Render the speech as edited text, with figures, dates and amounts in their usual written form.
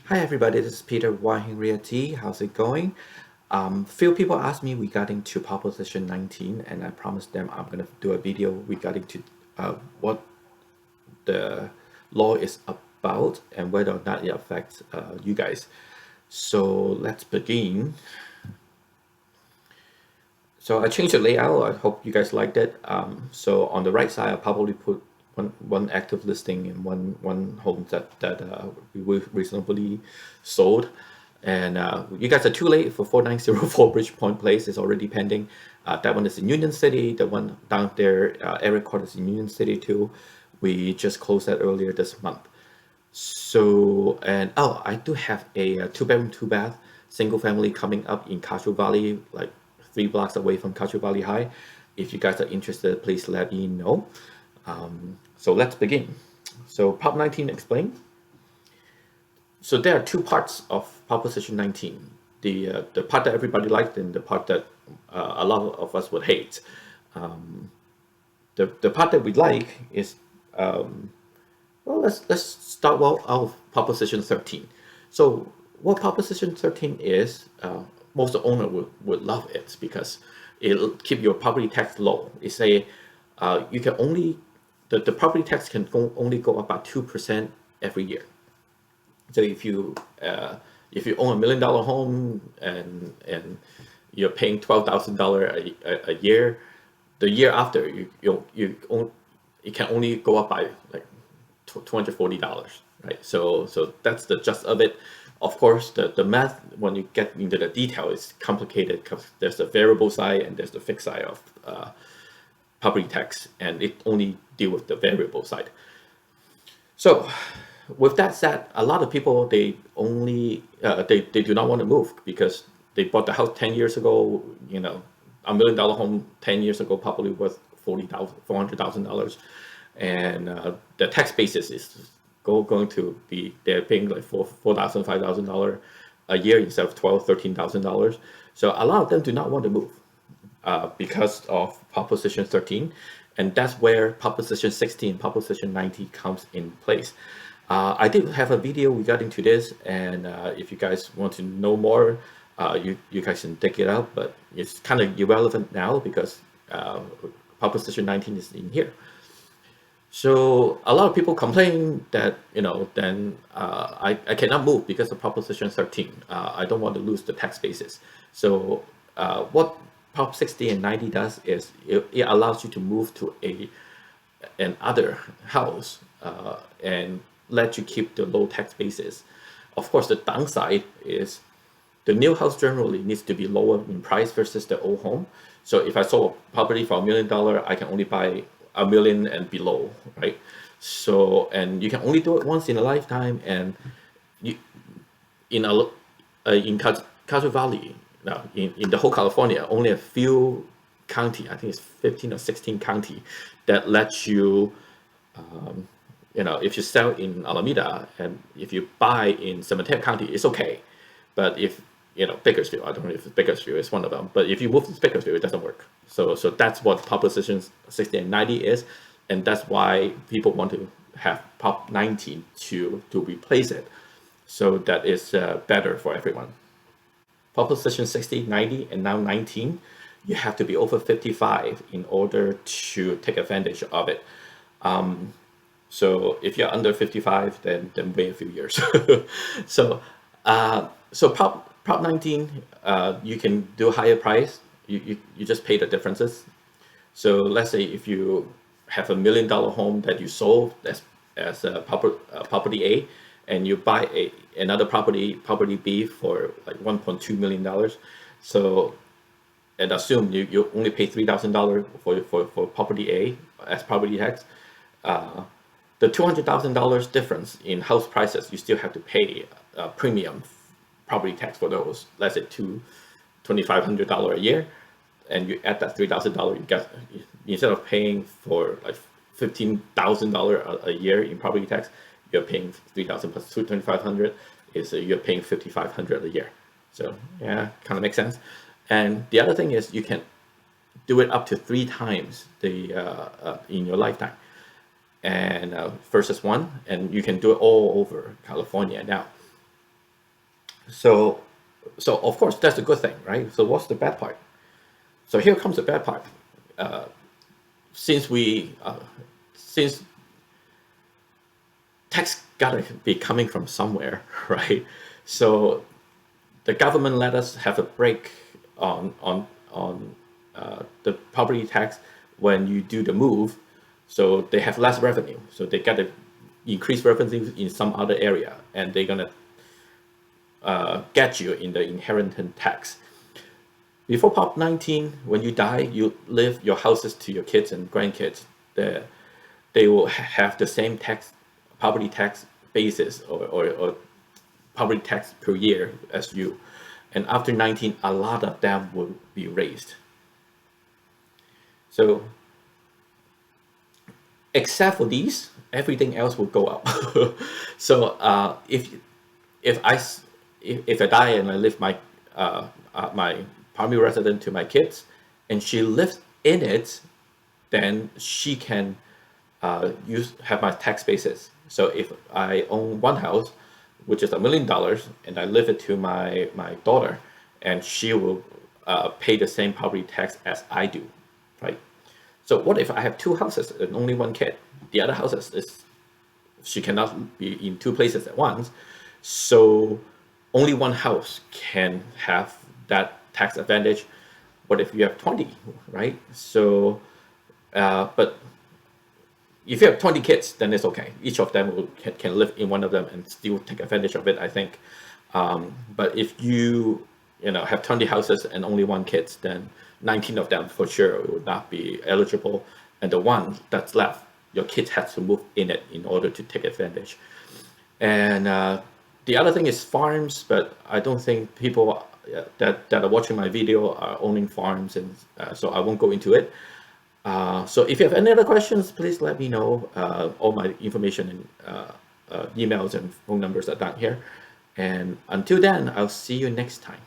Hi everybody, this is Peter Wahing Realty. How's it going? Few people asked me regarding to Proposition 19, and I promised them I'm gonna do a video regarding to what the law is about and whether or not it affects you guys. So let's begin. So I changed the layout. I hope you guys liked it. So on the right side, I'll probably put one active listing and one home that we reasonably sold. And you guys are too late for 4904 Bridgepoint Place is already pending. That one is in Union City. The one down there, Eric Court is in Union City too. We just closed that earlier this month. So, and oh, I do have a, two-bedroom, two-bath, single family coming up in Cacho Valley, like 3 blocks away from Cacho Valley High. If you guys are interested, please let me know. So let's begin. So Prop 19 explain. So there are two parts of Proposition 19. The part that everybody liked and the part that a lot of us would hate. The part that we like is well, let's start well out of Proposition 13. So what Proposition 13 is, most owner would love it because it'll keep your property tax low. It say you can only the property tax can only go up about 2% every year. So if you own $1 million home and you're paying $12,000 a year, the year after it can only go up by like $240, right? So that's the gist of it. Of course, the math when you get into the detail is complicated because there's the variable side and there's the fixed side of property tax, and it only deal with the variable side. So with that said, a lot of people they do not want to move because they bought the house 10 years ago. You know, $1 million home 10 years ago probably worth $400,000, and the tax basis is going to be they're paying like $4,000 $5,000 a year instead of $13,000. So a lot of them do not want to move because of Proposition 13, and that's where Proposition 16, Proposition 90 comes in place. I did have a video regarding to this, and if you guys want to know more, you guys can take it out, but it's kind of irrelevant now because Proposition 19 is in here. So a lot of people complain that, then I cannot move because of Proposition 13. I don't want to lose the tax basis. So what Prop 60 and 90 does is it allows you to move to an other house and let you keep the low tax basis. Of course, the downside is the new house generally needs to be lower in price versus the old home. So if I sold a property for $1 million, I can only buy $1 million and below, right? So, and you can only do it once in a lifetime, and you in Cacho Valley, now in the whole California, only a few county, I think it's 15 or 16 county, that lets you, if you sell in Alameda and if you buy in San Mateo County, it's okay. But if Bakersfield, I don't know if Bakersfield is one of them, but if you move to Bakersfield, it doesn't work. So that's what Propositions 60 and 90 is, and that's why people want to have Prop 19 to replace it. So that is better for everyone. Proposition 60, 90, and now 19, you have to be over 55 in order to take advantage of it. So if you're under 55, then wait a few years. So Prop 19, you can do higher price. You just pay the differences. So let's say if you have $1 million home that you sold as a property A, and you buy another property B for like $1.2 million. So, and assume you only pay $3,000 for property A as property tax. The $200,000 difference in house prices, you still have to pay premium property tax for those. Let's say $2,500 a year, and you add that $3,000, you get, instead of paying for like $15,000 a year in property tax, you're paying 3,000 plus 2,500 is you're paying 5,500 a year. So yeah, kind of makes sense. And the other thing is you can do it up to 3 times the in your lifetime, and versus 1, and you can do it all over California now. So, so of course that's a good thing, right? So what's the bad part? So here comes the bad part. Uh, since we, since tax gotta be coming from somewhere, right? So the government let us have a break on the property tax when you do the move, so they have less revenue. So they got to increase revenue in some other area, and they're gonna get you in the inheritance tax. Before Prop 19, when you die, you leave your houses to your kids and grandkids. The, they will have the same tax, property tax basis or property tax per year as you. And after 19, a lot of them will be raised. So except for these, everything else will go up. So if I die and I leave my primary residence to my kids, and she lives in it, then she can have my tax basis. So if I own one house, which is $1 million, and I leave it to my daughter, and she will pay the same property tax as I do, right? So what if I have two houses and only one kid? The other houses is she cannot be in two places at once, so only one house can have that tax advantage. What if you have 20, right? So, but if you have 20 kids, then it's okay. Each of them can live in one of them and still take advantage of it, I think. But if you know, have 20 houses and only one kids, then 19 of them for sure will not be eligible. And the one that's left, your kids have to move in it in order to take advantage. And the other thing is farms, but I don't think people that are watching my video are owning farms, and so I won't go into it. So if you have any other questions, please let me know. All my information and emails and phone numbers are down here. And until then, I'll see you next time.